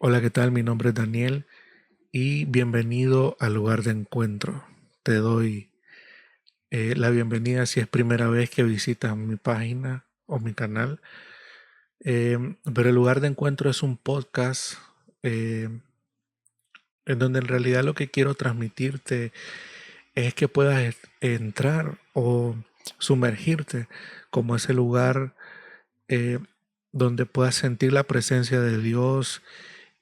Hola, ¿qué tal? Mi nombre es Daniel y bienvenido al lugar de encuentro. Te doy la bienvenida si es primera vez que visitas mi página o mi canal. Pero el lugar de encuentro es un podcast eh, en donde en realidad lo que quiero transmitirte es que puedas entrar o sumergirte como ese lugar eh, donde puedas sentir la presencia de Dios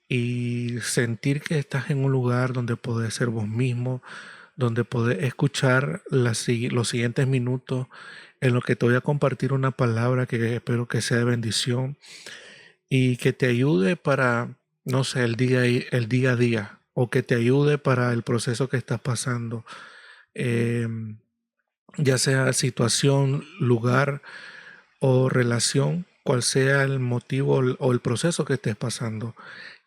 y sentir que estás en un lugar donde podés ser vos mismo, donde podés escuchar los siguientes minutos en lo que te voy a compartir una palabra que espero que sea de bendición y que te ayude para, no sé, el día a día o que te ayude para el proceso que estás pasando, em, ya sea situación, lugar o relación, cual sea el motivo o el proceso que estés pasando,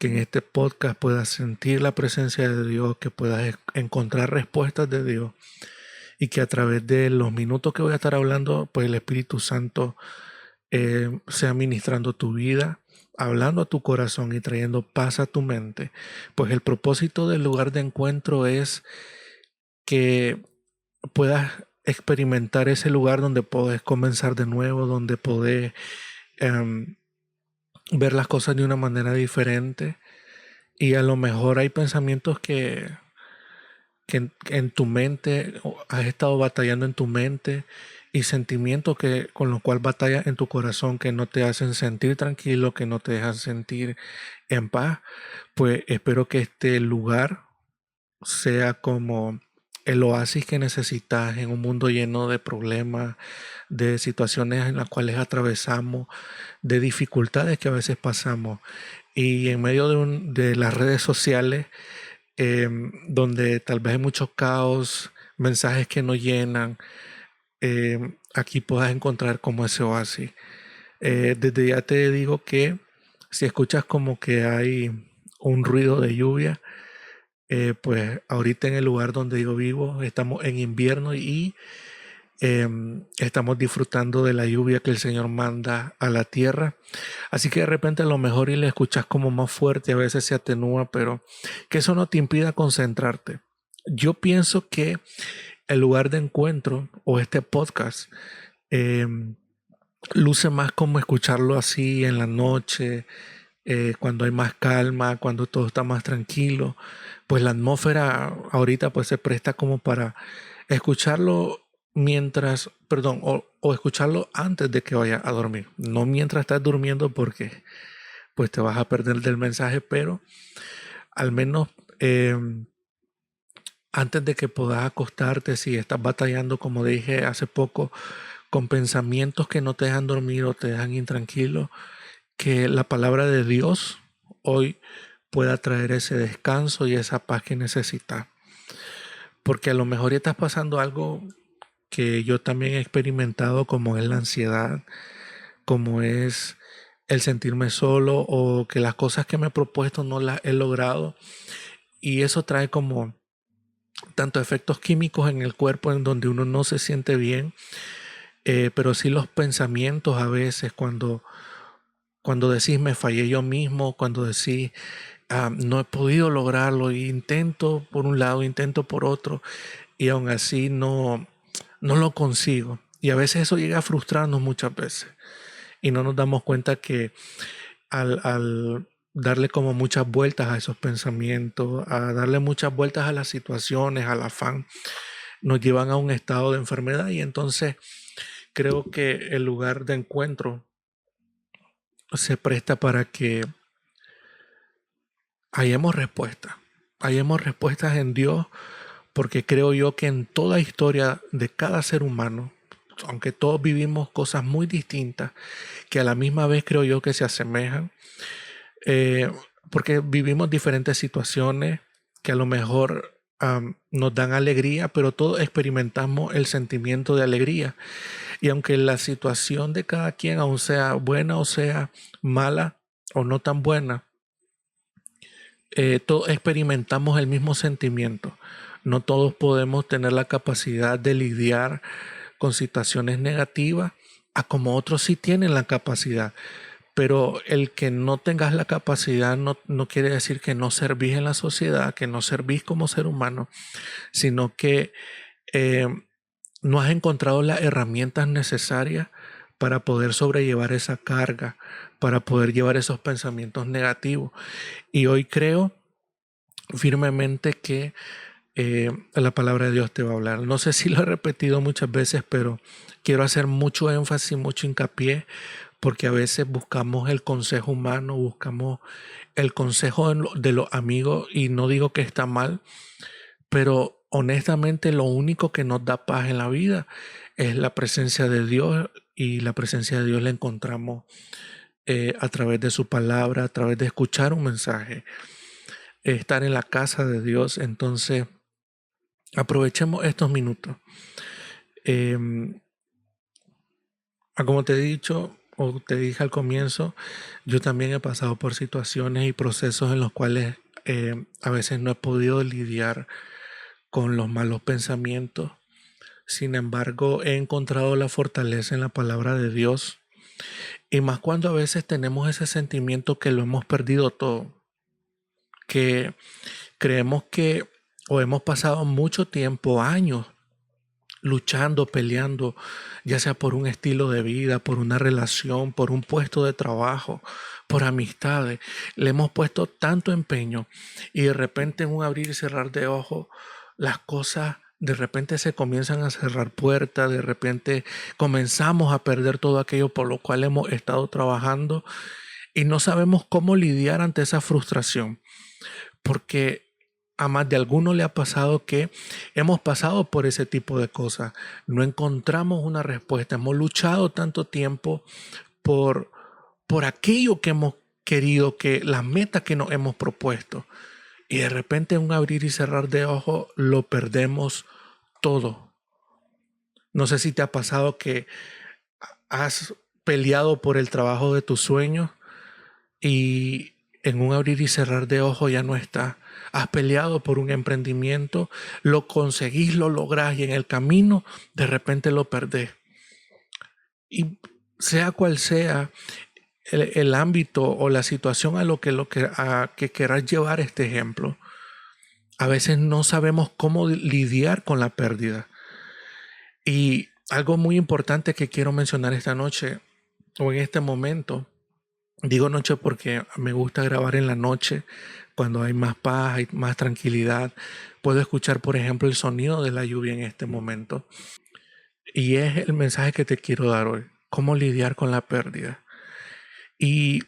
que en este podcast puedas sentir la presencia de Dios, que puedas encontrar respuestas de Dios y que a través de los minutos que voy a estar hablando, pues el Espíritu Santo sea ministrando tu vida, hablando a tu corazón y trayendo paz a tu mente. Pues el propósito del lugar de encuentro es que puedas experimentar ese lugar donde podés comenzar de nuevo, donde podés em, ver las cosas de una manera diferente y a lo mejor hay pensamientos que en tu mente has estado batallando en tu mente y sentimientos que con los cuales batallas en tu corazón que no te hacen sentir tranquilo, que no te dejan sentir en paz, pues espero que este lugar sea como el oasis que necesitas en un mundo lleno de problemas, de situaciones en las cuales atravesamos, de dificultades que a veces pasamos. Y en medio de las redes sociales, donde tal vez hay mucho caos, mensajes que no llenan, aquí puedas encontrar como ese oasis. Desde ya te digo que si escuchas como que hay un ruido de lluvia, pues ahorita en el lugar donde yo vivo estamos en invierno y estamos disfrutando de la lluvia que el Señor manda a la tierra. Así que de repente a lo mejor y le escuchas como más fuerte, a veces se atenúa, pero que eso no te impida concentrarte. Yo pienso que el lugar de encuentro o este podcast eh, luce más como escucharlo así en la noche, cuando hay más calma, cuando todo está más tranquilo, pues la atmósfera ahorita pues se presta como para escucharlo o escucharlo antes de que vaya a dormir, no mientras estás durmiendo porque pues te vas a perder del mensaje, pero al menos eh, antes de que puedas acostarte, si estás batallando, como dije hace poco, con pensamientos que no te dejan dormir o te dejan intranquilo, que la palabra de Dios hoy pueda traer ese descanso y esa paz que necesitas. Porque a lo mejor ya estás pasando algo que yo también he experimentado, como es la ansiedad, como es el sentirme solo o que las cosas que me he propuesto no las he logrado. Y eso trae como tanto efectos químicos en el cuerpo en donde uno no se siente bien, pero sí los pensamientos a veces cuando decís me fallé yo mismo, cuando decís no he podido lograrlo, y intento por un lado, intento por otro, y aún así no lo consigo. Y a veces eso llega a frustrarnos muchas veces. Y no nos damos cuenta que al darle como muchas vueltas a esos pensamientos, a darle muchas vueltas a las situaciones, al afán, nos llevan a un estado de enfermedad. Y entonces creo que el lugar de encuentro se presta para que hallemos respuestas en Dios, porque creo yo que en toda historia de cada ser humano, aunque todos vivimos cosas muy distintas, que a la misma vez creo yo que se asemejan, eh, porque vivimos diferentes situaciones que a lo mejor nos dan alegría, pero todos experimentamos el sentimiento de alegría. Y aunque la situación de cada quien, aun sea buena o sea mala o no tan buena, todos experimentamos el mismo sentimiento. No todos podemos tener la capacidad de lidiar con situaciones negativas, a como otros sí tienen la capacidad. pero el que no tengas la capacidad no quiere decir que no servís en la sociedad, que no servís como ser humano, sino que eh, no has encontrado las herramientas necesarias para poder sobrellevar esa carga, para poder llevar esos pensamientos negativos. Y hoy creo firmemente que la palabra de Dios te va a hablar. No sé si lo he repetido muchas veces, pero quiero hacer mucho énfasis, mucho hincapié, porque a veces buscamos el consejo humano, buscamos el consejo de los amigos, y no digo que está mal, pero honestamente lo único que nos da paz en la vida es la presencia de Dios, y la presencia de Dios la encontramos a través de su palabra, a través de escuchar un mensaje, estar en la casa de Dios. Entonces, aprovechemos estos minutos. Como te he dicho o te dije al comienzo, yo también he pasado por situaciones y procesos en los cuales a veces no he podido lidiar con los malos pensamientos. Sin embargo, he encontrado la fortaleza en la palabra de Dios, y más cuando a veces tenemos ese sentimiento que lo hemos perdido todo, que creemos que o hemos pasado mucho tiempo, años, luchando, peleando, ya sea por un estilo de vida, por una relación, por un puesto de trabajo, por amistades. Le hemos puesto tanto empeño, y de repente en un abrir y cerrar de ojos, las cosas de repente se comienzan a cerrar puertas, de repente comenzamos a perder todo aquello por lo cual hemos estado trabajando, y no sabemos cómo lidiar ante esa frustración, porque a más de alguno le ha pasado que hemos pasado por ese tipo de cosas, no encontramos una respuesta, hemos luchado tanto tiempo por, por aquello que hemos querido, que las metas que nos hemos propuesto, y de repente en un abrir y cerrar de ojos lo perdemos todo. No sé si te ha pasado que has peleado por el trabajo de tus sueños, y en un abrir y cerrar de ojos ya no está. Has peleado por un emprendimiento, lo conseguís, lo lográs, y en el camino de repente lo perdés. Y sea cual sea el ámbito o la situación a que querás llevar este ejemplo, a veces no sabemos cómo lidiar con la pérdida. Y algo muy importante que quiero mencionar esta noche o en este momento. Digo noche porque me gusta grabar en la noche, cuando hay más paz, hay más tranquilidad. Puedo escuchar, por ejemplo, el sonido de la lluvia en este momento. Y es el mensaje que te quiero dar hoy: cómo lidiar con la pérdida. Y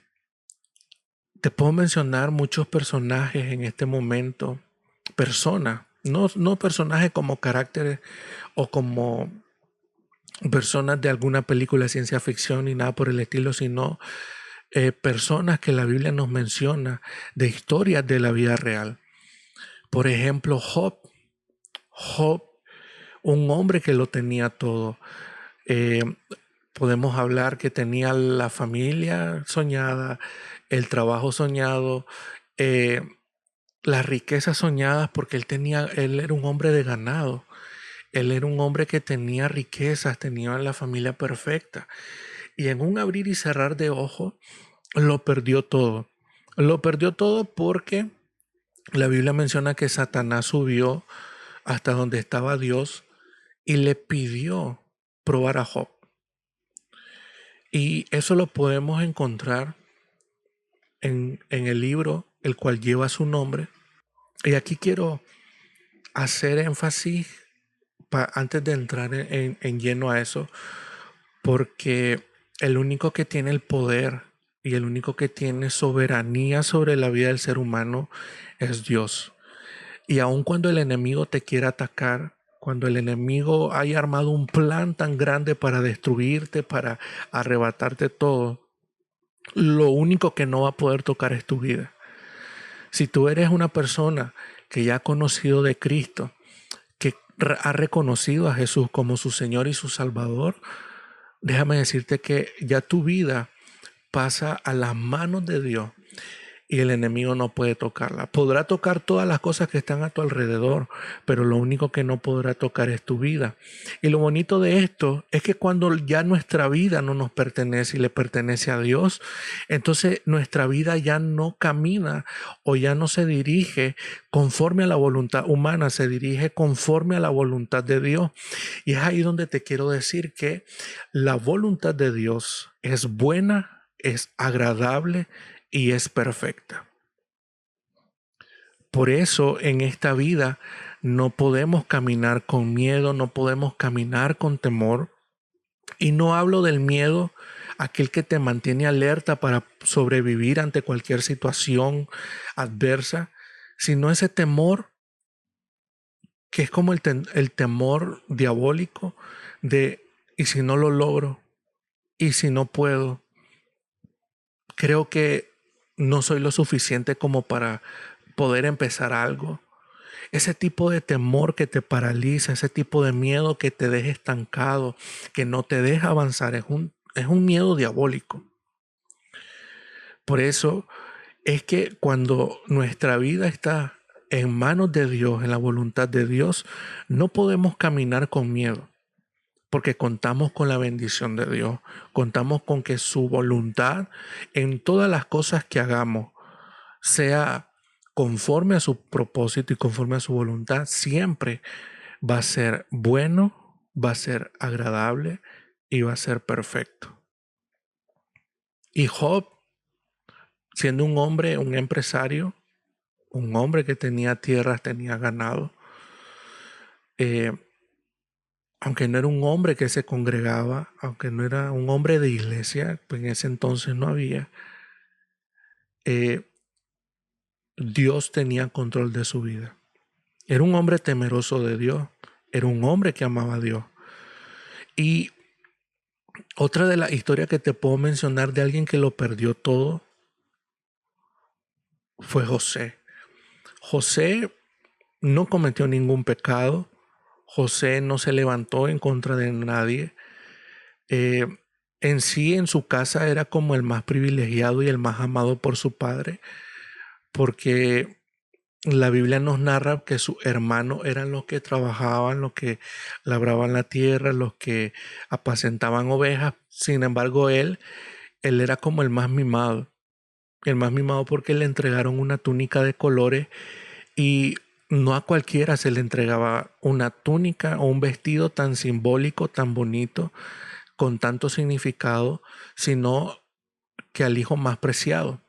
te puedo mencionar muchos personajes en este momento, personas, no personajes como caracteres o como personas de alguna película de ciencia ficción ni nada por el estilo, sino personas que la Biblia nos menciona, de historias de la vida real. Por ejemplo, Job, un hombre que lo tenía todo. Eh, Podemos hablar que tenía la familia soñada, el trabajo soñado, eh, las riquezas soñadas, porque él era un hombre de ganado. Él era un hombre que tenía riquezas, tenía la familia perfecta. Y en un abrir y cerrar de ojos, lo perdió todo. Lo perdió todo porque la Biblia menciona que Satanás subió hasta donde estaba Dios y le pidió probar a Job. Y eso lo podemos encontrar en el libro el cual lleva su nombre. Y aquí quiero hacer énfasis antes de entrar en lleno a eso, porque el único que tiene el poder y el único que tiene soberanía sobre la vida del ser humano es Dios. Y aun cuando el enemigo te quiera atacar, cuando el enemigo haya armado un plan tan grande para destruirte, para arrebatarte todo, lo único que no va a poder tocar es tu vida. Si tú eres una persona que ya ha conocido de Cristo, que ha reconocido a Jesús como su Señor y su Salvador, déjame decirte que ya tu vida pasa a las manos de Dios. y el enemigo no puede tocarla. Podrá tocar todas las cosas que están a tu alrededor, pero lo único que no podrá tocar es tu vida. Y lo bonito de esto es que cuando ya nuestra vida no nos pertenece y le pertenece a Dios, entonces nuestra vida ya no camina o ya no se dirige conforme a la voluntad humana, se dirige conforme a la voluntad de Dios. Y es ahí donde te quiero decir que la voluntad de Dios es buena, es agradable y es perfecta. Por eso en esta vida no podemos caminar con miedo, no podemos caminar con temor. Y no hablo del miedo, aquel que te mantiene alerta para sobrevivir ante cualquier situación adversa, sino ese temor que es como el temor diabólico de, ¿y si no lo logro? ¿Y si no puedo? Creo que no soy lo suficiente como para poder empezar algo. Ese tipo de temor que te paraliza, ese tipo de miedo que te deja estancado, que no te deja avanzar, es un miedo diabólico. Por eso es que cuando nuestra vida está en manos de Dios, en la voluntad de Dios, no podemos caminar con miedo, porque contamos con la bendición de Dios, contamos con que su voluntad en todas las cosas que hagamos sea conforme a su propósito y conforme a su voluntad, siempre va a ser bueno, va a ser agradable y va a ser perfecto. Y Job, siendo un hombre, un empresario, un hombre que tenía tierras, tenía ganado, eh, aunque no era un hombre que se congregaba, aunque no era un hombre de iglesia, pues en ese entonces no había, eh, Dios tenía control de su vida. Era un hombre temeroso de Dios, era un hombre que amaba a Dios. Y otra de las historias que te puedo mencionar de alguien que lo perdió todo fue José. José no cometió ningún pecado. José no se levantó en contra de nadie. Eh, en sí, en su casa era como el más privilegiado y el más amado por su padre, porque la Biblia nos narra que sus hermanos eran los que trabajaban, los que labraban la tierra, los que apacentaban ovejas. Sin embargo, él era como el más mimado. El más mimado porque le entregaron una túnica de colores y no a cualquiera se le entregaba una túnica o un vestido tan simbólico, tan bonito, con tanto significado, sino que al hijo más preciado.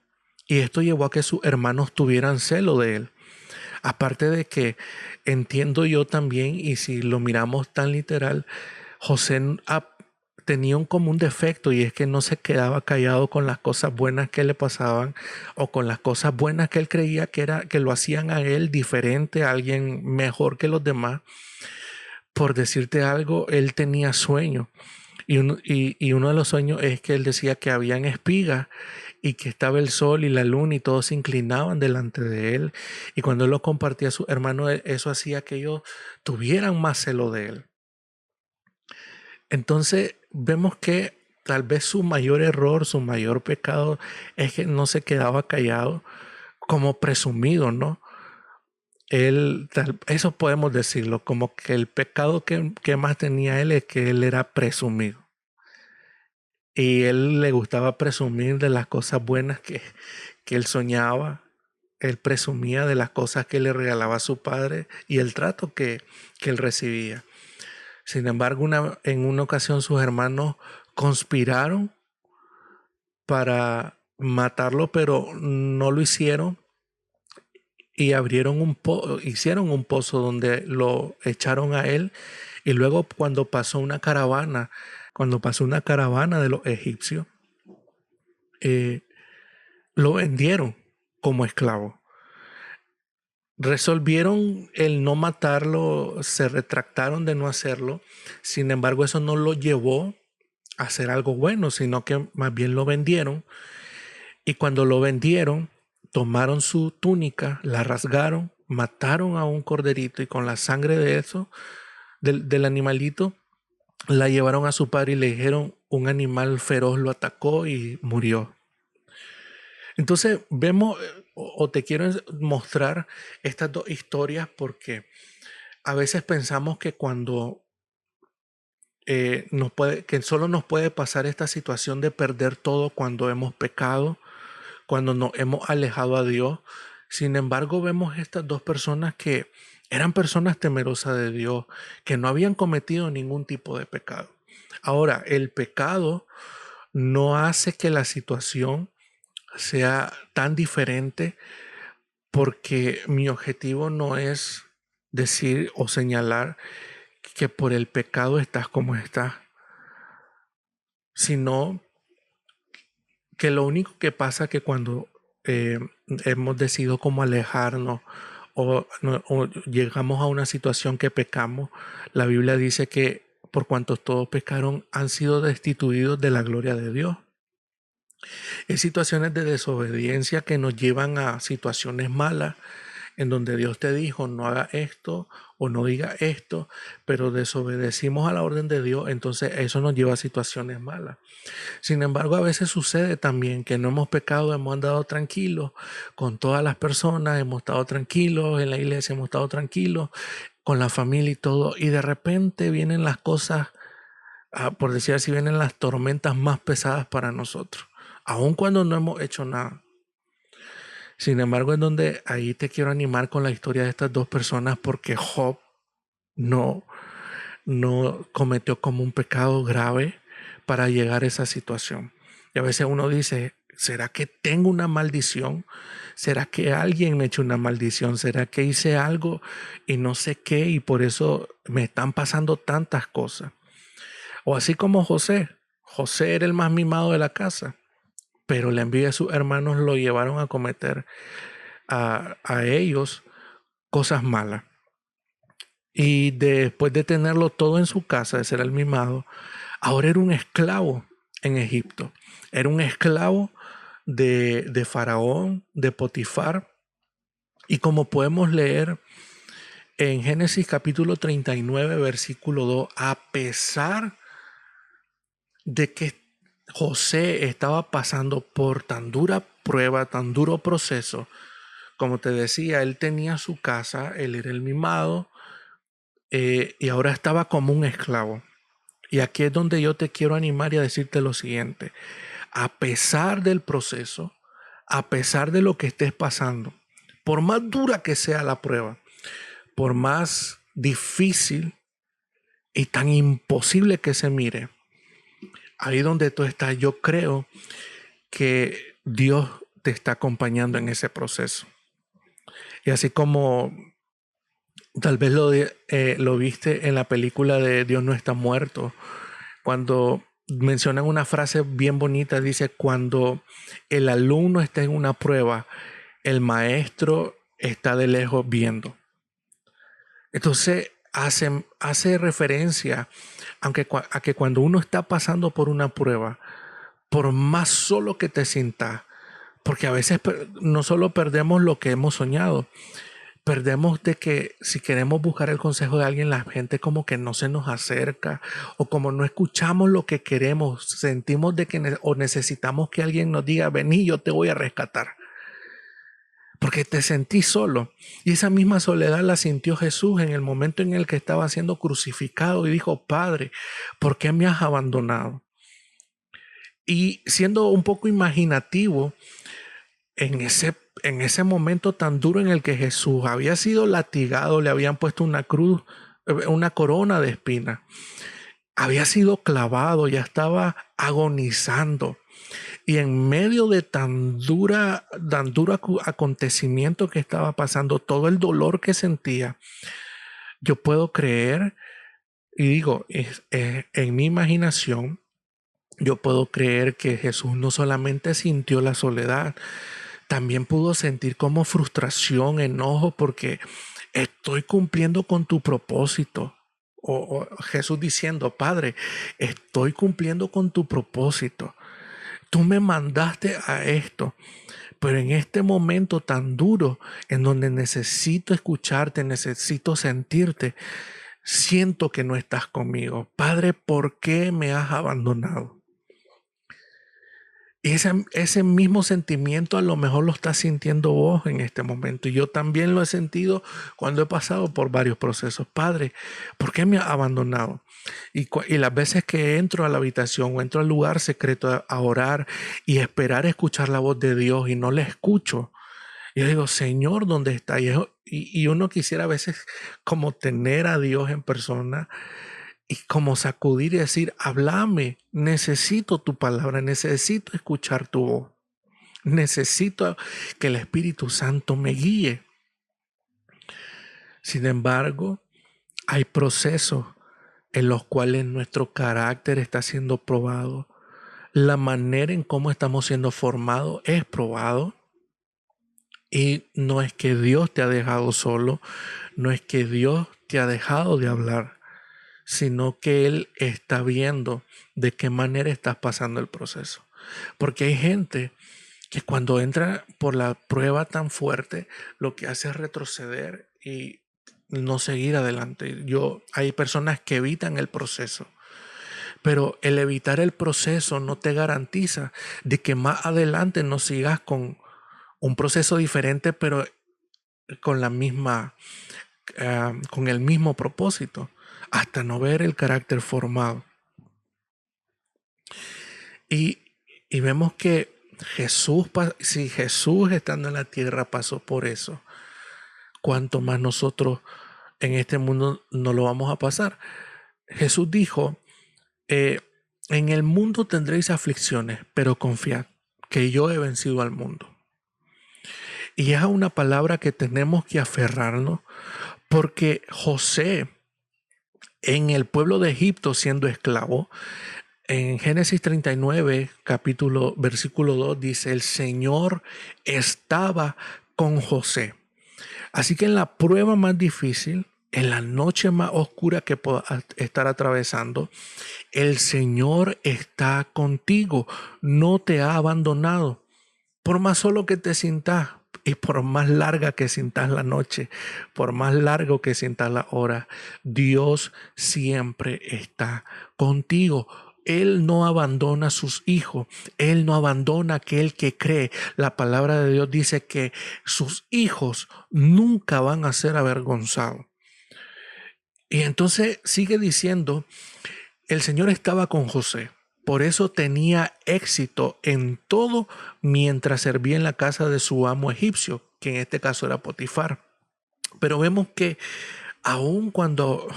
Y esto llevó a que sus hermanos tuvieran celo de él. Aparte de que entiendo yo también, y si lo miramos tan literal, José tenía un común defecto y es que no se quedaba callado con las cosas buenas que le pasaban o con las cosas buenas que él creía que lo hacían a él diferente, a alguien mejor que los demás. Por decirte algo, él tenía sueños y uno de los sueños es que él decía que habían espigas y que estaba el sol y la luna y todos se inclinaban delante de él. Y cuando él lo compartía a sus hermanos, eso hacía que ellos tuvieran más celo de él. Entonces vemos que tal vez su mayor error, su mayor pecado es que no se quedaba callado como presumido, ¿no? Eso podemos decirlo, como que el pecado que más tenía él es que él era presumido. Y él le gustaba presumir de las cosas buenas que él soñaba. Él presumía de las cosas que le regalaba a su padre y el trato que él recibía. Sin embargo, en una ocasión sus hermanos conspiraron para matarlo, pero no lo hicieron y hicieron un pozo donde lo echaron a él. Y luego cuando pasó una caravana de los egipcios, eh, lo vendieron como esclavo. Resolvieron el no matarlo, se retractaron de no hacerlo. Sin embargo, eso no lo llevó a hacer algo bueno, sino que más bien lo vendieron. Y cuando lo vendieron, tomaron su túnica, la rasgaron, mataron a un corderito y con la sangre de eso, del animalito, la llevaron a su padre y le dijeron, un animal feroz lo atacó y murió. Entonces vemos o te quiero mostrar estas dos historias porque a veces pensamos que cuando que solo nos puede pasar esta situación de perder todo cuando hemos pecado, cuando nos hemos alejado a Dios. Sin embargo, vemos estas dos personas que eran personas temerosas de Dios, que no habían cometido ningún tipo de pecado. Ahora, el pecado no hace que la situación sea tan diferente, porque mi objetivo no es decir o señalar que por el pecado estás como estás, sino que lo único que pasa que cuando eh, hemos decidido como alejarnos o llegamos a una situación que pecamos, la Biblia dice que por cuanto todos pecaron han sido destituidos de la gloria de Dios. Hay situaciones de desobediencia que nos llevan a situaciones malas, en donde Dios te dijo no haga esto o no diga esto, pero desobedecimos a la orden de Dios, entonces eso nos lleva a situaciones malas. Sin embargo, a veces sucede también que no hemos pecado, hemos andado tranquilos con todas las personas, hemos estado tranquilos en la iglesia, hemos estado tranquilos con la familia y todo, y de repente vienen las cosas, por decir así, vienen las tormentas más pesadas para nosotros, aun cuando no hemos hecho nada. Sin embargo, es donde ahí te quiero animar con la historia de estas dos personas, porque Job no, no cometió como un pecado grave para llegar a esa situación. Y a veces uno dice, ¿será que tengo una maldición? ¿Será que alguien me echó una maldición? ¿Será que hice algo y no sé qué y por eso me están pasando tantas cosas? O así como José. José era el más mimado de la casa, pero la envidia de sus hermanos lo llevaron a cometer a ellos cosas malas. Y después de tenerlo todo en su casa, de ser el mimado, ahora era un esclavo en Egipto. Era un esclavo de Faraón, de Potifar. Y como podemos leer en Génesis capítulo 39, versículo 2, a pesar de que José estaba pasando por tan dura prueba, tan duro proceso, como te decía, él tenía su casa, él era el mimado, y ahora estaba como un esclavo. Y aquí es donde yo te quiero animar y a decirte lo siguiente. A pesar del proceso, a pesar de lo que estés pasando, por más dura que sea la prueba, por más difícil y tan imposible que se mire, ahí donde tú estás, yo creo que Dios te está acompañando en ese proceso. Y así como tal vez lo viste en la película de Dios no está muerto, cuando mencionan una frase bien bonita, dice, cuando el alumno está en una prueba, el maestro está de lejos viendo. Entonces hace referencia a que cuando uno está pasando por una prueba, por más solo que te sientas, porque a veces no solo perdemos lo que hemos soñado, perdemos de que si queremos buscar el consejo de alguien, la gente como que no se nos acerca, o como no escuchamos lo que queremos, sentimos de que o necesitamos que alguien nos diga, vení, yo te voy a rescatar, porque te sentí solo. Y esa misma soledad la sintió Jesús en el momento en el que estaba siendo crucificado y dijo, Padre, ¿por qué me has abandonado? Y siendo un poco imaginativo, en ese momento tan duro en el que Jesús había sido latigado, le habían puesto una cruz, una corona de espinas, había sido clavado, ya estaba agonizando. Y en medio de tan duro acontecimiento que estaba pasando, todo el dolor que sentía, yo puedo creer, y digo, en mi imaginación, yo puedo creer que Jesús no solamente sintió la soledad, también pudo sentir como frustración, enojo, porque estoy cumpliendo con tu propósito. O Jesús diciendo, Padre, estoy cumpliendo con tu propósito. Tú me mandaste a esto, pero en este momento tan duro, en donde necesito escucharte, necesito sentirte, siento que no estás conmigo. Padre, ¿por qué me has abandonado? Y ese mismo sentimiento a lo mejor lo estás sintiendo vos en este momento. Y yo también lo he sentido cuando he pasado por varios procesos. Padre, ¿por qué me ha abandonado? Y las veces que entro a la habitación o entro al lugar secreto a orar y esperar escuchar la voz de Dios y no la escucho, yo digo, Señor, ¿dónde está? Y uno quisiera a veces como tener a Dios en persona y como sacudir y decir, háblame, necesito tu palabra, necesito escuchar tu voz, necesito que el Espíritu Santo me guíe. Sin embargo, hay procesos en los cuales nuestro carácter está siendo probado, la manera en cómo estamos siendo formados es probado. Y no es que Dios te ha dejado solo, no es que Dios te ha dejado de hablar, sino que Él está viendo de qué manera estás pasando el proceso. Porque hay gente que cuando entra por la prueba tan fuerte, lo que hace es retroceder y no seguir adelante. Hay personas que evitan el proceso, pero el evitar el proceso no te garantiza de que más adelante no sigas con un proceso diferente, pero con la misma, con el mismo propósito, hasta no ver el carácter formado. Y, y vemos que si Jesús estando en la tierra pasó por eso, ¿cuánto más nosotros en este mundo no lo vamos a pasar? Jesús dijo, eh, en el mundo tendréis aflicciones, pero confiad que yo he vencido al mundo. Y es una palabra que tenemos que aferrarnos, porque José en el pueblo de Egipto siendo esclavo, en Génesis 39, versículo 2 dice, el Señor estaba con José. Así que en la prueba más difícil, en la noche más oscura que pueda estar atravesando, el Señor está contigo, no te ha abandonado. Por más solo que te sientas y por más larga que sientas la noche, por más largo que sientas la hora, Dios siempre está contigo. Él no abandona a sus hijos. Él no abandona a aquel que cree. La palabra de Dios dice que sus hijos nunca van a ser avergonzados. Y entonces sigue diciendo, el Señor estaba con José. Por eso tenía éxito en todo mientras servía en la casa de su amo egipcio, que en este caso era Potifar. Pero vemos que aun cuando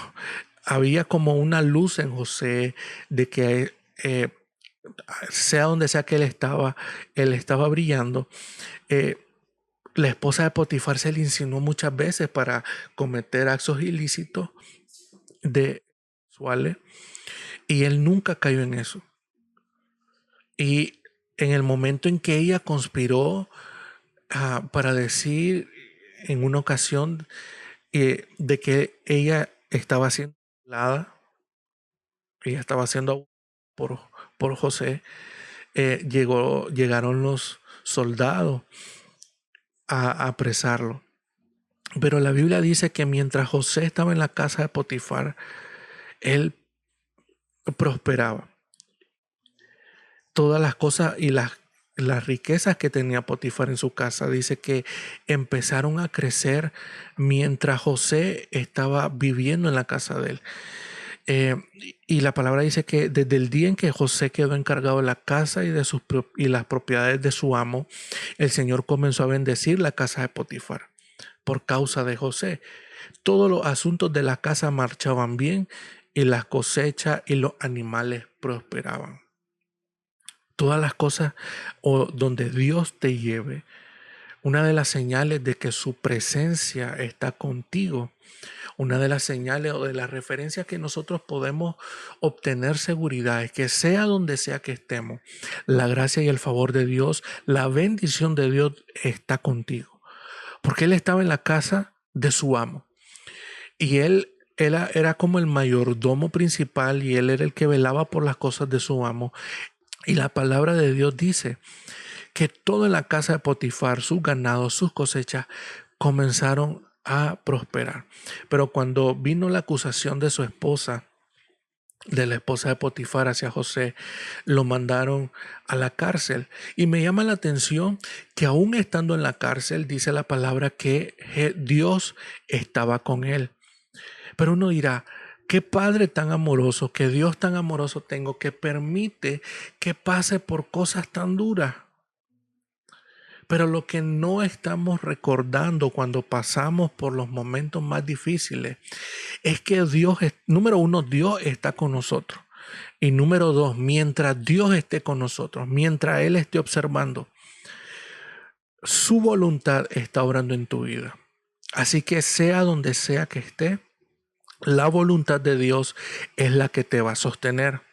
había como una luz en José de que sea donde sea que él estaba brillando, la esposa de Potifar se le insinuó muchas veces para cometer actos ilícitos de sexuales y él nunca cayó en eso. Y en el momento en que ella conspiró para decir en una ocasión de que ella estaba siendo violada, ella estaba siendo por, por José, llegaron los soldados a apresarlo. Pero la Biblia dice que mientras José estaba en la casa de Potifar, él prosperaba. Todas las cosas y las riquezas que tenía Potifar en su casa, dice que empezaron a crecer mientras José estaba viviendo en la casa de él. Y la palabra dice que desde el día en que José quedó encargado de la casa y las propiedades de su amo, el Señor comenzó a bendecir la casa de Potifar por causa de José. Todos los asuntos de la casa marchaban bien y las cosechas y los animales prosperaban. Todas las cosas o donde Dios te lleve, una de las señales de que su presencia está contigo, una de las señales o de las referencias que nosotros podemos obtener seguridad es que sea donde sea que estemos, la gracia y el favor de Dios, la bendición de Dios está contigo. Porque él estaba en la casa de su amo y él era como el mayordomo principal y él era el que velaba por las cosas de su amo. Y la palabra de Dios dice que todo en la casa de Potifar, sus ganados, sus cosechas, comenzaron a prosperar. Pero cuando vino la acusación de su esposa de la esposa de Potifar hacia José, lo mandaron a la cárcel. Y me llama la atención que aún estando en la cárcel, dice la palabra que Dios estaba con él. Pero uno dirá, qué padre tan amoroso, qué Dios tan amoroso tengo que permite que pase por cosas tan duras. Pero lo que no estamos recordando cuando pasamos por los momentos más difíciles es que Dios, número uno, Dios está con nosotros. Y número dos, mientras Dios esté con nosotros, mientras Él esté observando, su voluntad está obrando en tu vida. Así que sea donde sea que esté, la voluntad de Dios es la que te va a sostener.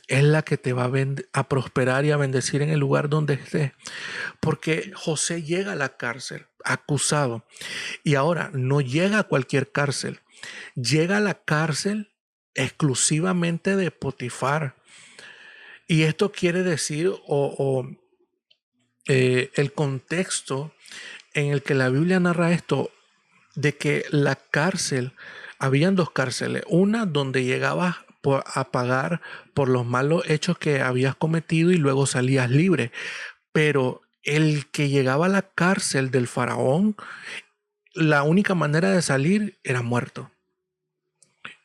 Es la que te va a prosperar y a bendecir en el lugar donde estés. Porque José llega a la cárcel acusado. Y ahora no llega a cualquier cárcel. Llega a la cárcel exclusivamente de Potifar. Y esto quiere decir, el contexto en el que la Biblia narra esto, de que la cárcel, habían dos cárceles. Una donde llegabas a pagar por los malos hechos que habías cometido y luego salías libre. Pero el que llegaba a la cárcel del faraón, la única manera de salir era muerto.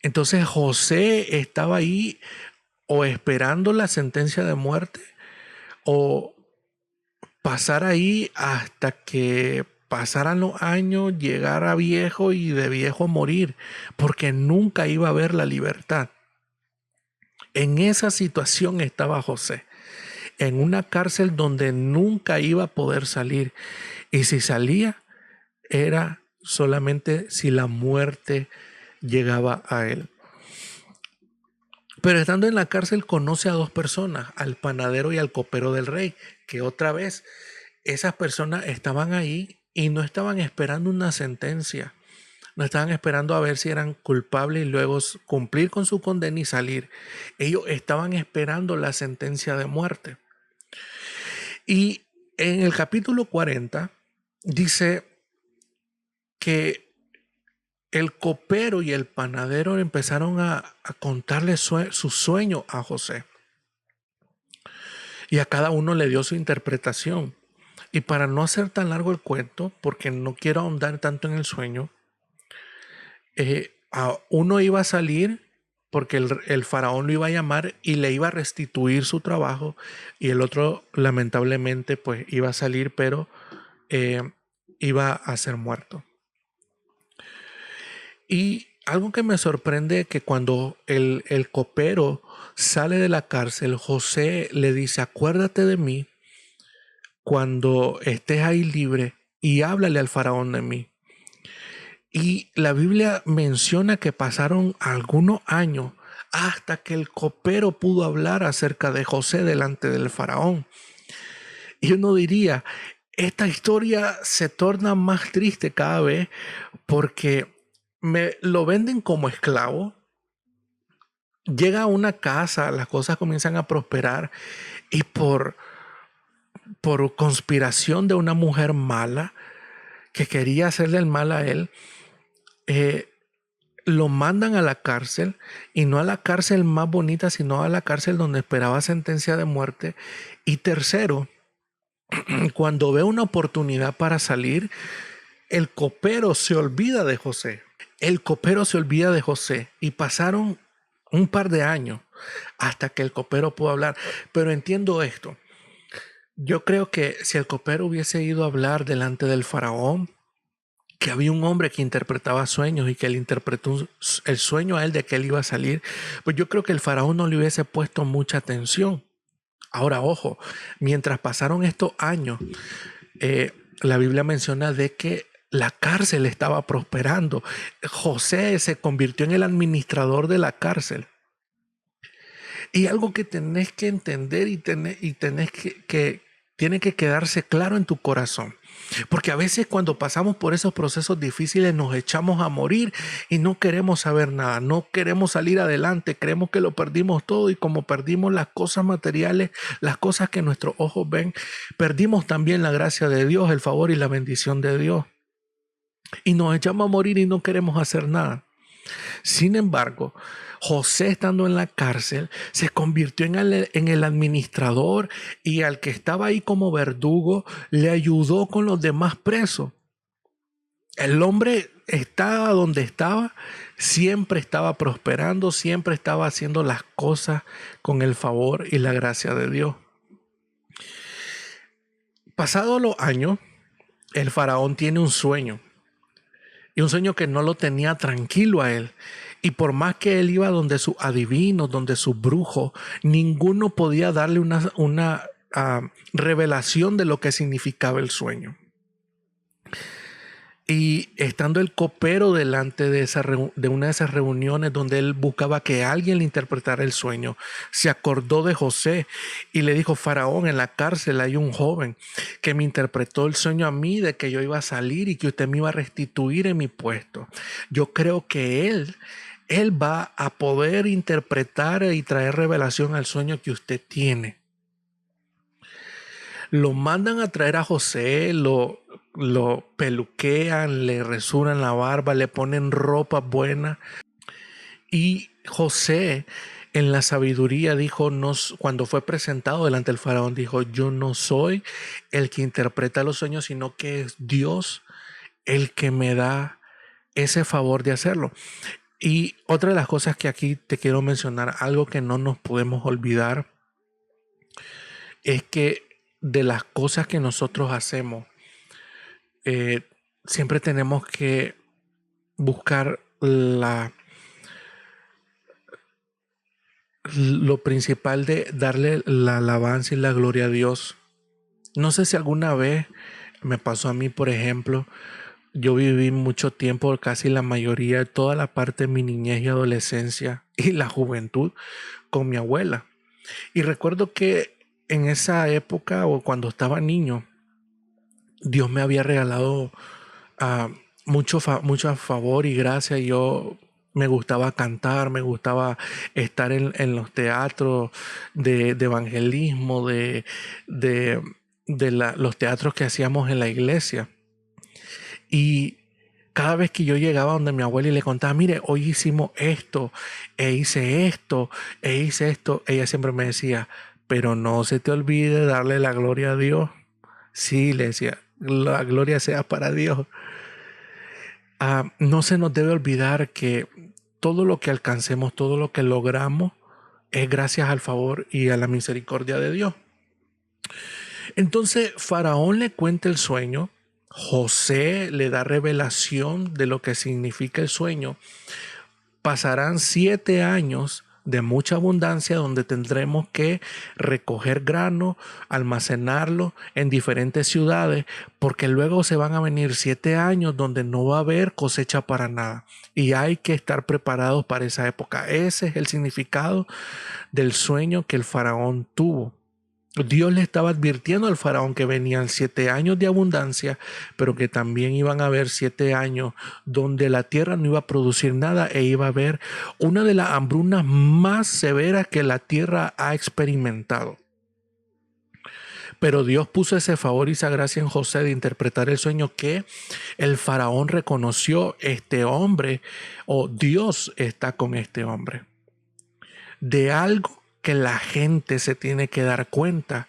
Entonces José estaba ahí o esperando la sentencia de muerte o pasar ahí hasta que pasaran los años, llegara viejo y de viejo morir, porque nunca iba a ver la libertad. En esa situación estaba José, en una cárcel donde nunca iba a poder salir. Y si salía, era solamente si la muerte llegaba a él. Pero estando en la cárcel conoce a dos personas, al panadero y al copero del rey, que otra vez esas personas estaban ahí y no estaban esperando una sentencia. No estaban esperando a ver si eran culpables y luego cumplir con su condena y salir. Ellos estaban esperando la sentencia de muerte. Y en el capítulo 40 dice que el copero y el panadero empezaron a contarle su sueño a José. Y a cada uno le dio su interpretación. Y para no hacer tan largo el cuento, porque no quiero ahondar tanto en el sueño, uno iba a salir porque el faraón lo iba a llamar y le iba a restituir su trabajo, y el otro lamentablemente pues iba a salir, pero iba a ser muerto. Y algo que me sorprende que cuando el copero sale de la cárcel, José le dice, acuérdate de mí cuando estés ahí libre y háblale al faraón de mí. Y la Biblia menciona que pasaron algunos años hasta que el copero pudo hablar acerca de José delante del faraón. Y uno diría, esta historia se torna más triste cada vez porque me lo venden como esclavo. Llega a una casa, las cosas comienzan a prosperar y por conspiración de una mujer mala que quería hacerle el mal a él, lo mandan a la cárcel, y no a la cárcel más bonita, sino a la cárcel donde esperaba sentencia de muerte. Y tercero, cuando ve una oportunidad para salir, el copero se olvida de José. El copero se olvida de José y pasaron un par de años hasta que el copero pudo hablar. Pero entiendo esto. Yo creo que si el copero hubiese ido a hablar delante del faraón, que había un hombre que interpretaba sueños y que le interpretó el sueño a él de que él iba a salir, pues yo creo que el faraón no le hubiese puesto mucha atención. Ahora, ojo, mientras pasaron estos años, la Biblia menciona de que la cárcel estaba prosperando. José se convirtió en el administrador de la cárcel. Y algo que tenés que entender y tenés que tiene que quedarse claro en tu corazón. Porque a veces cuando pasamos por esos procesos difíciles nos echamos a morir y no queremos saber nada, no queremos salir adelante, creemos que lo perdimos todo, y como perdimos las cosas materiales, las cosas que nuestros ojos ven, perdimos también la gracia de Dios, el favor y la bendición de Dios. Y nos echamos a morir y no queremos hacer nada. Sin embargo, José, estando en la cárcel, se convirtió en el administrador, y al que estaba ahí como verdugo le ayudó con los demás presos. El hombre estaba donde estaba, siempre estaba prosperando, siempre estaba haciendo las cosas con el favor y la gracia de Dios. Pasados los años, el faraón tiene un sueño, y un sueño que no lo tenía tranquilo a él. Y por más que él iba donde sus adivinos, donde sus brujos, ninguno podía darle una revelación de lo que significaba el sueño. Y estando el copero delante de una de esas reuniones donde él buscaba que alguien le interpretara el sueño, se acordó de José y le dijo: Faraón, en la cárcel hay un joven que me interpretó el sueño a mí de que yo iba a salir y que usted me iba a restituir en mi puesto. Yo creo que él va a poder interpretar y traer revelación al sueño que usted tiene. Lo mandan a traer a José, lo peluquean, le rasuran la barba, le ponen ropa buena. Y José, en la sabiduría, dijo, cuando fue presentado delante del faraón, dijo: yo no soy el que interpreta los sueños, sino que es Dios el que me da ese favor de hacerlo. Y otra de las cosas que aquí te quiero mencionar, algo que no nos podemos olvidar, es que de las cosas que nosotros hacemos, siempre tenemos que buscar lo principal de darle la alabanza y la gloria a Dios. No sé si alguna vez me pasó a mí, por ejemplo, yo viví mucho tiempo, casi la mayoría, toda la parte de mi niñez y adolescencia y la juventud con mi abuela. Y recuerdo que en esa época, o cuando estaba niño, Dios me había regalado mucho favor y gracia. Yo me gustaba cantar, me gustaba estar en los teatros de evangelismo, los teatros que hacíamos en la iglesia. Y cada vez que yo llegaba donde mi abuela y le contaba: mire, hoy hicimos esto, e hice esto, e hice esto, ella siempre me decía: pero no se te olvide darle la gloria a Dios. Sí, le decía, la gloria sea para Dios. No se nos debe olvidar que todo lo que alcancemos, todo lo que logramos, es gracias al favor y a la misericordia de Dios. Entonces Faraón le cuenta el sueño, José le da revelación de lo que significa el sueño. Pasarán 7 años de mucha abundancia, donde tendremos que recoger grano, almacenarlo en diferentes ciudades, porque luego se van a venir 7 años donde no va a haber cosecha para nada, y hay que estar preparados para esa época. Ese es el significado del sueño que el faraón tuvo. Dios le estaba advirtiendo al faraón que venían 7 años de abundancia, pero que también iban a haber 7 años donde la tierra no iba a producir nada, e iba a haber una de las hambrunas más severas que la tierra ha experimentado. Pero Dios puso ese favor y esa gracia en José de interpretar el sueño, que el faraón reconoció: este hombre, o Dios está con este hombre. De algo que la gente se tiene que dar cuenta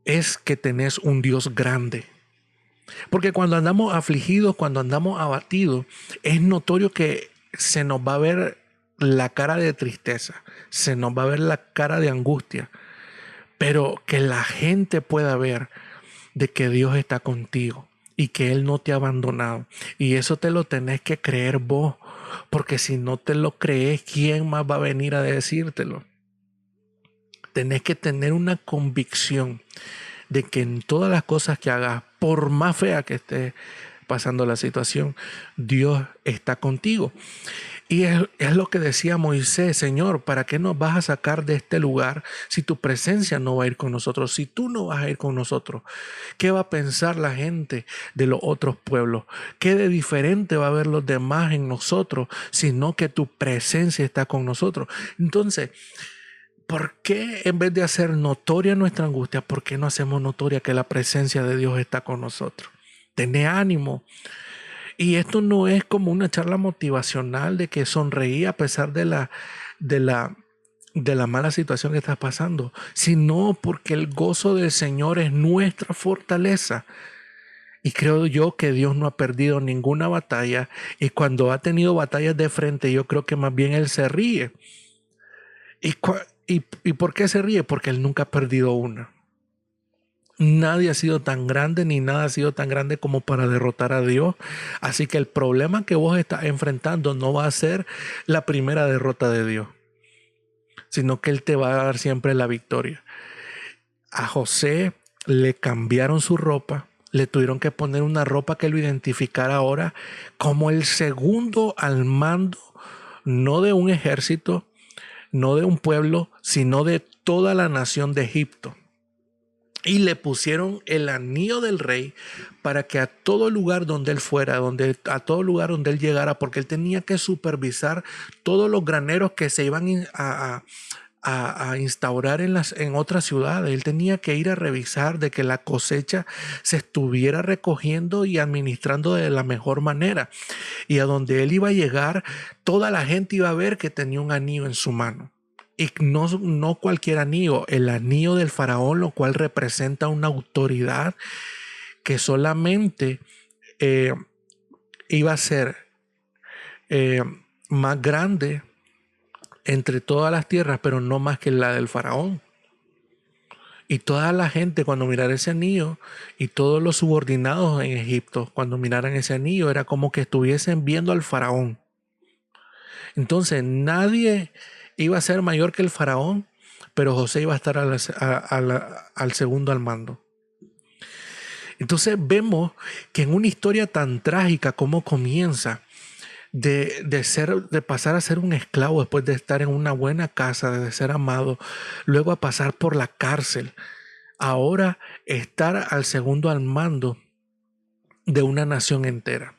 es que tenés un Dios grande. Porque cuando andamos afligidos, cuando andamos abatidos, es notorio que se nos va a ver la cara de tristeza, se nos va a ver la cara de angustia, pero que la gente pueda ver de que Dios está contigo y que Él no te ha abandonado. Y eso te lo tenés que creer vos, porque si no te lo crees, ¿quién más va a venir a decírtelo? Tenés que tener una convicción de que en todas las cosas que hagas, por más fea que esté pasando la situación, Dios está contigo. Y es lo que decía Moisés: Señor, ¿para qué nos vas a sacar de este lugar si tu presencia no va a ir con nosotros? Si tú no vas a ir con nosotros, ¿qué va a pensar la gente de los otros pueblos? ¿Qué de diferente va a ver los demás en nosotros, sino que tu presencia está con nosotros? Entonces, ¿por qué en vez de hacer notoria nuestra angustia, por qué no hacemos notoria que la presencia de Dios está con nosotros? Tené ánimo Y esto no es como una charla motivacional de que sonreí a pesar de la, de la mala situación que estás pasando, sino porque el gozo del Señor es nuestra fortaleza. Y creo yo que Dios no ha perdido ninguna batalla, y cuando ha tenido batallas de frente, yo creo que más bien Él se ríe. ¿Y por qué se ríe? Porque Él nunca ha perdido una. Nadie ha sido tan grande ni nada ha sido tan grande como para derrotar a Dios. Así que el problema que vos estás enfrentando no va a ser la primera derrota de Dios, sino que Él te va a dar siempre la victoria. A José le cambiaron su ropa, le tuvieron que poner una ropa que lo identificara ahora como el segundo al mando, no de un ejército, no de un pueblo, sino de toda la nación de Egipto. Y le pusieron el anillo del rey para que a todo lugar donde él fuera, a todo lugar donde él llegara, porque él tenía que supervisar todos los graneros que se iban a instaurar en otras ciudades. Él tenía que ir a revisar de que la cosecha se estuviera recogiendo y administrando de la mejor manera. Y a donde él iba a llegar, toda la gente iba a ver que tenía un anillo en su mano. Y no cualquier anillo, el anillo del faraón, lo cual representa una autoridad que solamente eh, iba a ser eh, más grande entre todas las tierras, pero no más que la del faraón. Y toda la gente cuando mirara ese anillo, y todos los subordinados en Egipto cuando miraran ese anillo, era como que estuviesen viendo al faraón. Entonces nadie iba a ser mayor que el faraón, pero José iba a estar al segundo al mando. Entonces vemos que en una historia tan trágica como comienza, de pasar a ser un esclavo después de estar en una buena casa, de ser amado, luego a pasar por la cárcel, ahora estar al segundo al mando de una nación entera.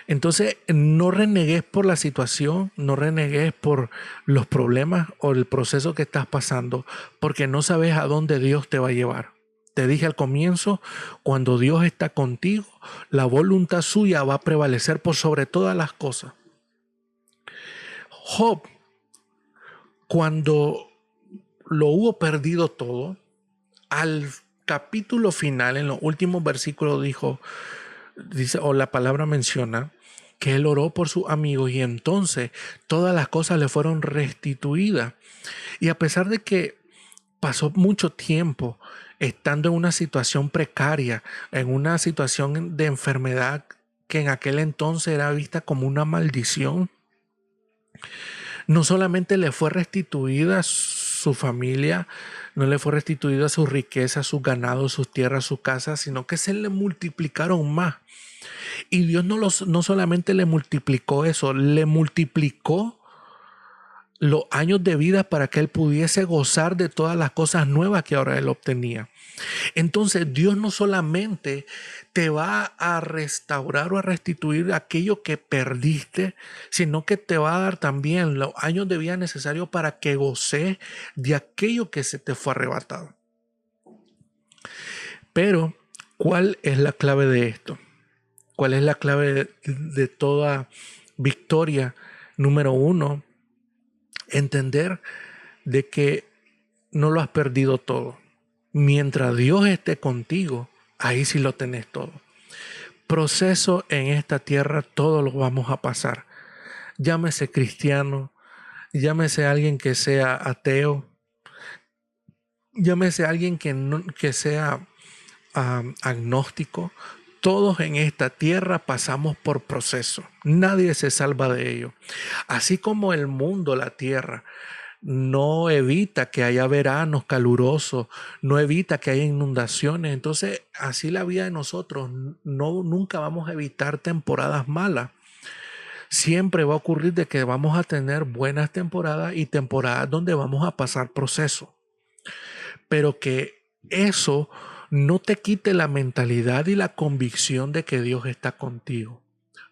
Entonces, no renegues por la situación, no renegues por los problemas o el proceso que estás pasando, porque no sabes a dónde Dios te va a llevar. Te dije al comienzo, cuando Dios está contigo, la voluntad suya va a prevalecer por sobre todas las cosas. Job, cuando lo hubo perdido todo, al capítulo final, en los últimos versículos dice, o la palabra menciona, que él oró por sus amigos y entonces todas las cosas le fueron restituidas. Y a pesar de que pasó mucho tiempo estando en una situación precaria, en una situación de enfermedad que en aquel entonces era vista como una maldición, no solamente le fue restituida su familia, no le fue restituida su riqueza, sus ganados, sus tierras, sus casas, sino que se le multiplicaron más. Y Dios no solamente le multiplicó eso, le multiplicó los años de vida para que él pudiese gozar de todas las cosas nuevas que ahora él obtenía. Entonces Dios no solamente te va a restaurar o a restituir aquello que perdiste, sino que te va a dar también los años de vida necesarios para que goces de aquello que se te fue arrebatado. Pero, ¿cuál es la clave de esto? ¿Cuál es la clave de toda victoria? Número uno, entender de que no lo has perdido todo. Mientras Dios esté contigo, ahí sí lo tenés todo. Proceso en esta tierra, todos los vamos a pasar. Llámese cristiano, llámese alguien que sea ateo, llámese alguien que sea agnóstico. Todos en esta tierra pasamos por proceso. Nadie se salva de ello. Así como el mundo, la tierra, no evita que haya veranos calurosos, no evita que haya inundaciones. Entonces, así la vida de nosotros, nunca vamos a evitar temporadas malas. Siempre va a ocurrir de que vamos a tener buenas temporadas y temporadas donde vamos a pasar proceso. Pero que eso no te quite la mentalidad y la convicción de que Dios está contigo.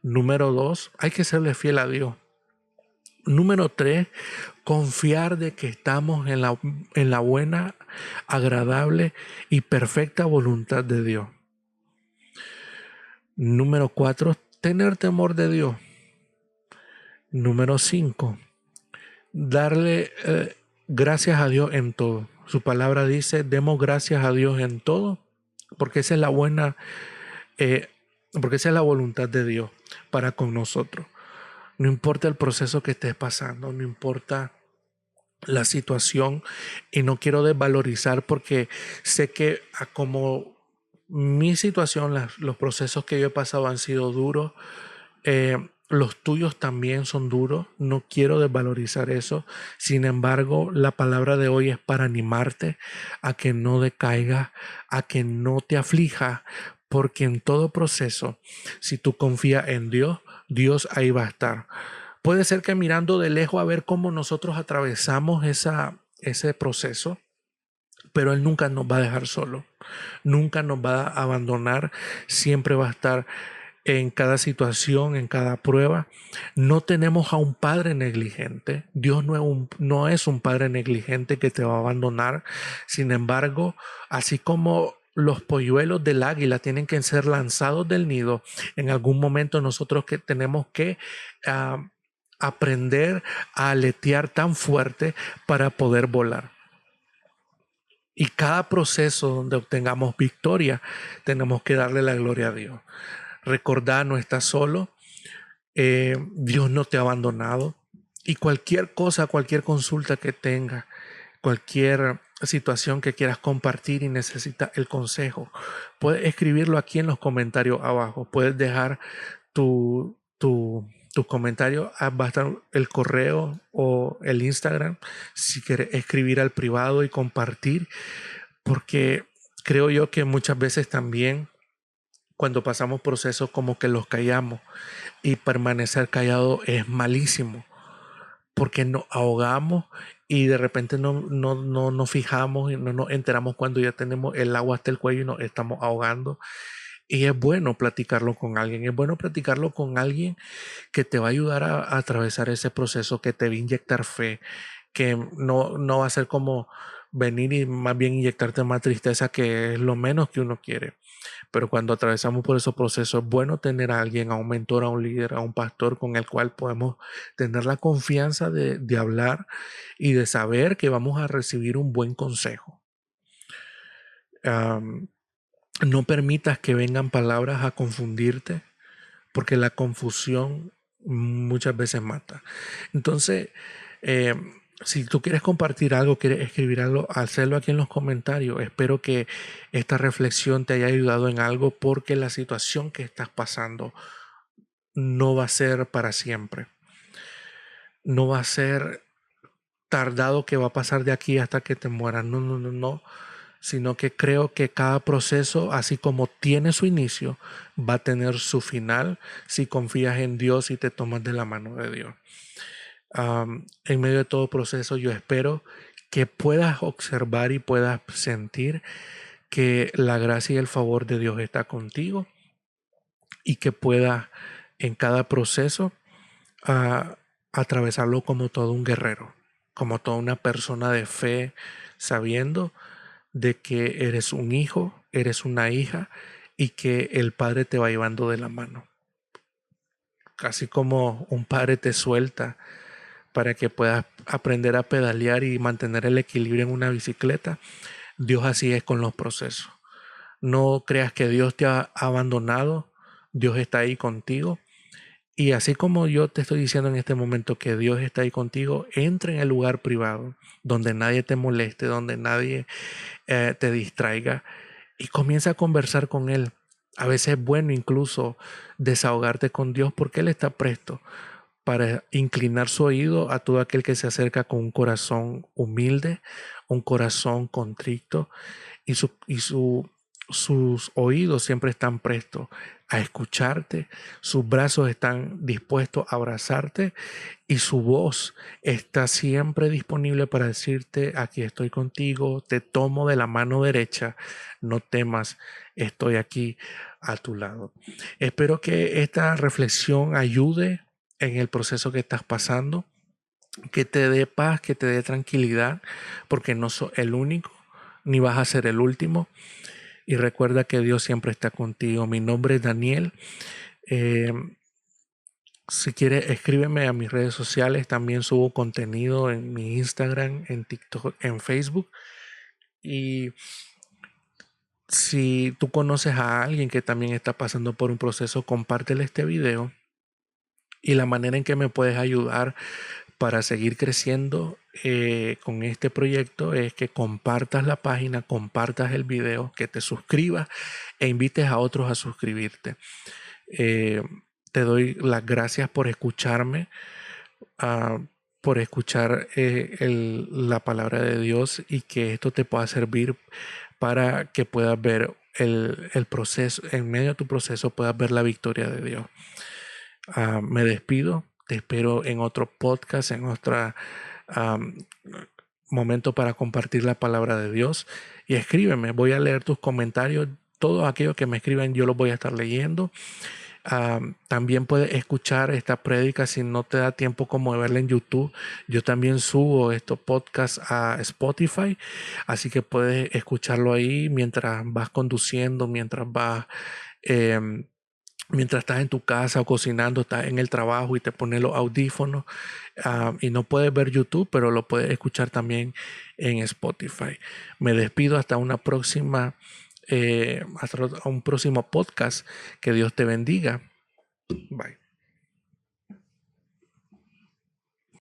Número 2, hay que serle fiel a Dios. Número 3, confiar de que estamos en la buena, agradable y perfecta voluntad de Dios. Número 4, tener temor de Dios. Número 5, darle gracias a Dios en todo. Su palabra dice, demos gracias a Dios en todo, porque esa es la buena, eh, porque esa es la voluntad de Dios para con nosotros. No importa el proceso que estés pasando, no importa la situación, y no quiero desvalorizar porque sé que como mi situación, los procesos que yo he pasado han sido duros, los tuyos también son duros, no quiero desvalorizar eso. Sin embargo, la palabra de hoy es para animarte a que no decaigas, a que no te aflijas, porque en todo proceso, si tú confías en Dios, Dios ahí va a estar. Puede ser que mirando de lejos a ver cómo nosotros atravesamos ese proceso, pero Él nunca nos va a dejar solo, nunca nos va a abandonar, siempre va a estar en cada situación, en cada prueba. No tenemos a un padre negligente. Dios no es un padre negligente que te va a abandonar. Sin embargo, así como los polluelos del águila tienen que ser lanzados del nido, en algún momento nosotros que tenemos que ah, aprender a aletear tan fuerte para poder volar. Y cada proceso donde obtengamos victoria, tenemos que darle la gloria a Dios. Recordar, no estás solo, Dios no te ha abandonado, y cualquier cosa, cualquier consulta que tengas, cualquier situación que quieras compartir y necesitas el consejo, puedes escribirlo aquí en los comentarios abajo. Puedes dejar tus comentarios, va a estar el correo o el Instagram si quieres escribir al privado y compartir, porque creo yo que muchas veces también cuando pasamos procesos como que los callamos, y permanecer callado es malísimo porque nos ahogamos y de repente no nos fijamos y no nos enteramos cuando ya tenemos el agua hasta el cuello y nos estamos ahogando. Y es bueno platicarlo con alguien, es bueno platicarlo con alguien que te va a ayudar a atravesar ese proceso, que te va a inyectar fe, que no va a ser como venir y más bien inyectarte más tristeza, que es lo menos que uno quiere. Pero cuando atravesamos por esos procesos, es bueno tener a alguien, a un mentor, a un líder, a un pastor con el cual podemos tener la confianza de hablar y de saber que vamos a recibir un buen consejo. Um, no permitas que vengan palabras a confundirte, porque la confusión muchas veces mata. Entonces, eh, si tú quieres compartir algo, quieres escribir algo, hacerlo aquí en los comentarios. Espero que esta reflexión te haya ayudado en algo, porque la situación que estás pasando no va a ser para siempre. No va a ser tardado que va a pasar de aquí hasta que te mueras. No. Sino que creo que cada proceso, así como tiene su inicio, va a tener su final si confías en Dios y te tomas de la mano de Dios. En medio de todo proceso, yo espero que puedas observar y puedas sentir que la gracia y el favor de Dios está contigo, y que puedas en cada proceso ah, atravesarlo como todo un guerrero, como toda una persona de fe, sabiendo de que eres un hijo, eres una hija, y que el Padre te va llevando de la mano. Así como un padre te suelta para que puedas aprender a pedalear y mantener el equilibrio en una bicicleta, Dios así es con los procesos. No creas que Dios te ha abandonado, Dios está ahí contigo. Y así como yo te estoy diciendo en este momento que Dios está ahí contigo, entra en el lugar privado, donde nadie te moleste, donde nadie te distraiga, y comienza a conversar con Él. A veces es bueno incluso desahogarte con Dios, porque Él está presto para inclinar su oído a todo aquel que se acerca con un corazón humilde, un corazón contrito, y sus oídos siempre están prestos a escucharte, sus brazos están dispuestos a abrazarte, y su voz está siempre disponible para decirte: aquí estoy contigo, te tomo de la mano derecha, no temas, estoy aquí a tu lado. Espero que esta reflexión ayude en el proceso que estás pasando, que te dé paz, que te dé tranquilidad, porque no sos el único, ni vas a ser el último. y recuerda que Dios siempre está contigo. Mi nombre es Daniel. Eh, si quieres, escríbeme a mis redes sociales. También subo contenido en mi Instagram, en TikTok, en Facebook. Y si tú conoces a alguien que también está pasando por un proceso, compártele este video. Y la manera en que me puedes ayudar para seguir creciendo con este proyecto es que compartas la página, compartas el video, que te suscribas e invites a otros a suscribirte. Eh, Te doy las gracias por escucharme, ah, por escuchar la palabra de Dios, y que esto te pueda servir para que puedas ver el proceso, en medio de tu proceso puedas ver la victoria de Dios. Me despido, te espero en otro podcast, en otro momento para compartir la palabra de Dios. Y escríbeme, voy a leer tus comentarios. Todos aquellos que me escriban yo los voy a estar leyendo. También puedes escuchar esta prédica si no te da tiempo como de verla en YouTube. Yo también subo estos podcasts a Spotify, así que puedes escucharlo ahí mientras vas conduciendo, mientras estás en tu casa o cocinando, estás en el trabajo y te pones los audífonos, y no puedes ver YouTube, pero lo puedes escuchar también en Spotify. Me despido hasta una próxima, hasta un próximo podcast. Que Dios te bendiga. Bye.